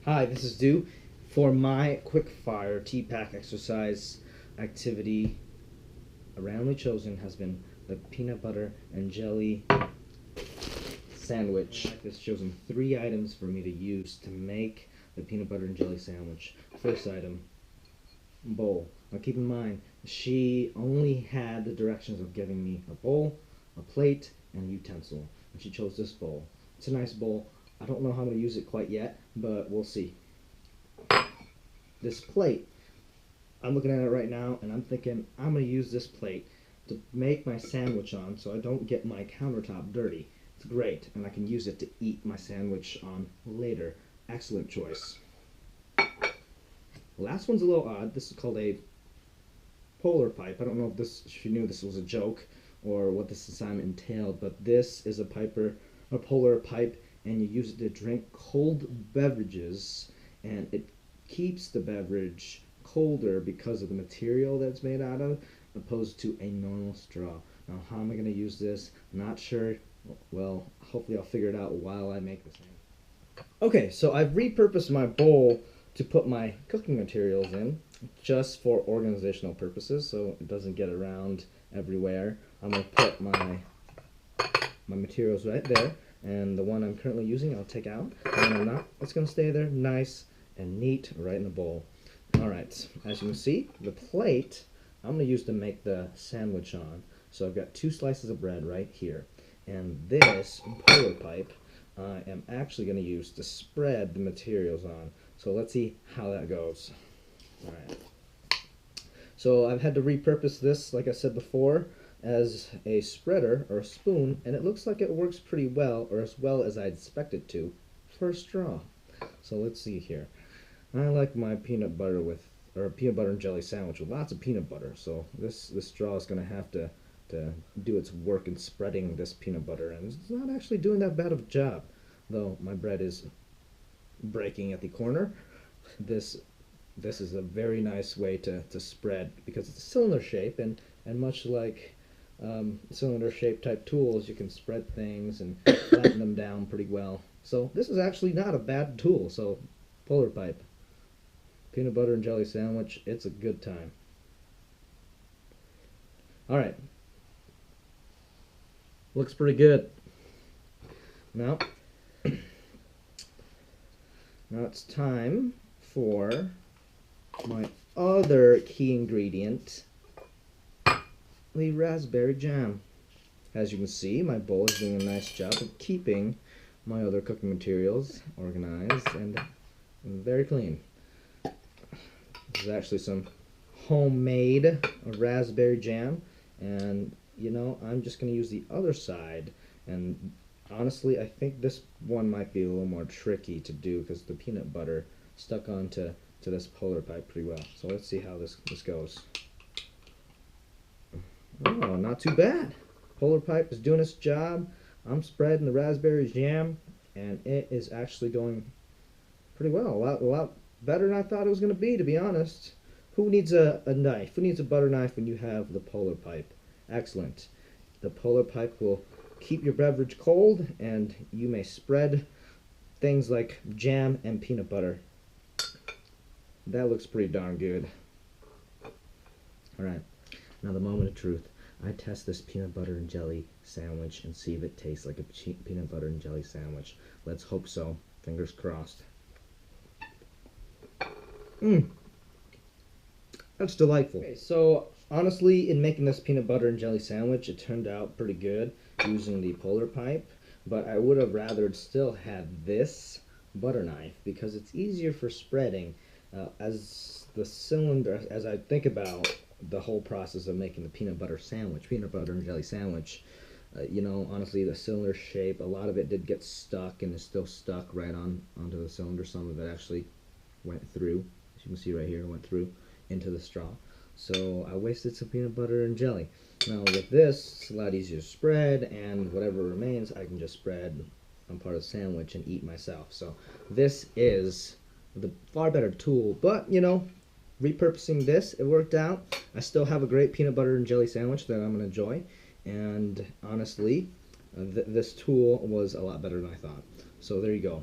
Hi, this is Dew. For my quickfire TPACK exercise activity, a randomly chosen has been the peanut butter and jelly sandwich. This chosen 3 items for me to use to make the peanut butter and jelly sandwich. First item, bowl. Now keep in mind, she only had the directions of giving me a bowl, a plate, and a utensil. And she chose this bowl. It's a nice bowl. I don't know how I'm going to use it quite yet, but we'll see. This plate, I'm looking at it right now and I'm thinking I'm going to use this plate to make my sandwich on so I don't get my countertop dirty. It's great, and I can use it to eat my sandwich on later. Excellent choice. Last one's a little odd. This is called a polar pipe. I don't know if you knew this was a joke or what this assignment entailed, but this is a polar pipe, and you use it to drink cold beverages, and it keeps the beverage colder because of the material that it's made out of, opposed to a normal straw. Now, how am I going to use this? Not sure. Well, hopefully I'll figure it out while I make this thing. Okay, so I've repurposed my bowl to put my cooking materials in, just for organizational purposes, so it doesn't get around everywhere. I'm going to put my materials right there, and the one I'm currently using I'll take out, and I'm not. It's going to stay there nice and neat right in the bowl. Alright, as you can see, the plate I'm going to use to make the sandwich on. So I've got 2 slices of bread right here, and this polar pipe I am actually going to use to spread the materials on. So let's see how that goes. Alright. So I've had to repurpose this, like I said before, as a spreader or a spoon, and it looks like it works pretty well, or as well as I'd expect it to, for a straw. So let's see here. I like my peanut butter and jelly sandwich with lots of peanut butter, so this straw is going to have to do its work in spreading this peanut butter, and it's not actually doing that bad of a job, though my bread is breaking at the corner. This is a very nice way to spread, because it's a cylinder shape, and much like cylinder shape type tools, you can spread things and flatten them down pretty well. So this is actually not a bad tool. So polar pipe, peanut butter and jelly sandwich, it's a good time. Alright, looks pretty good. Now it's time for my other key ingredient, the raspberry jam. As you can see, my bowl is doing a nice job of keeping my other cooking materials organized and very clean. This is actually some homemade raspberry jam, and you know, I'm just going to use the other side, and honestly I think this one might be a little more tricky to do because the peanut butter stuck onto this polar pipe pretty well. So let's see how this goes. Oh, not too bad. Polar pipe is doing its job. I'm spreading the raspberry jam, and it is actually going pretty well. A lot better than I thought it was going to be honest. Who needs a knife? Who needs a butter knife when you have the polar pipe? Excellent. The polar pipe will keep your beverage cold, and you may spread things like jam and peanut butter. That looks pretty darn good. Alright, now the moment of truth. I test this peanut butter and jelly sandwich and see if it tastes like a peanut butter and jelly sandwich. Let's hope so. Fingers crossed. That's delightful. Okay, so honestly, in making this peanut butter and jelly sandwich, it turned out pretty good using the polar pipe, but I would have rather still had this butter knife because it's easier for spreading. As I think about the whole process of making the peanut butter and jelly sandwich, you know, honestly, the cylinder shape, a lot of it did get stuck and is still stuck right onto the cylinder. Some of it actually went through, as you can see right here, went through into the straw. So I wasted some peanut butter and jelly. Now with this, it's a lot easier to spread, and whatever remains, I can just spread on part of the sandwich and eat myself. So this is the far better tool, but you know, repurposing this, it worked out. I still have a great peanut butter and jelly sandwich that I'm going to enjoy, and honestly, this tool was a lot better than I thought. So there you go.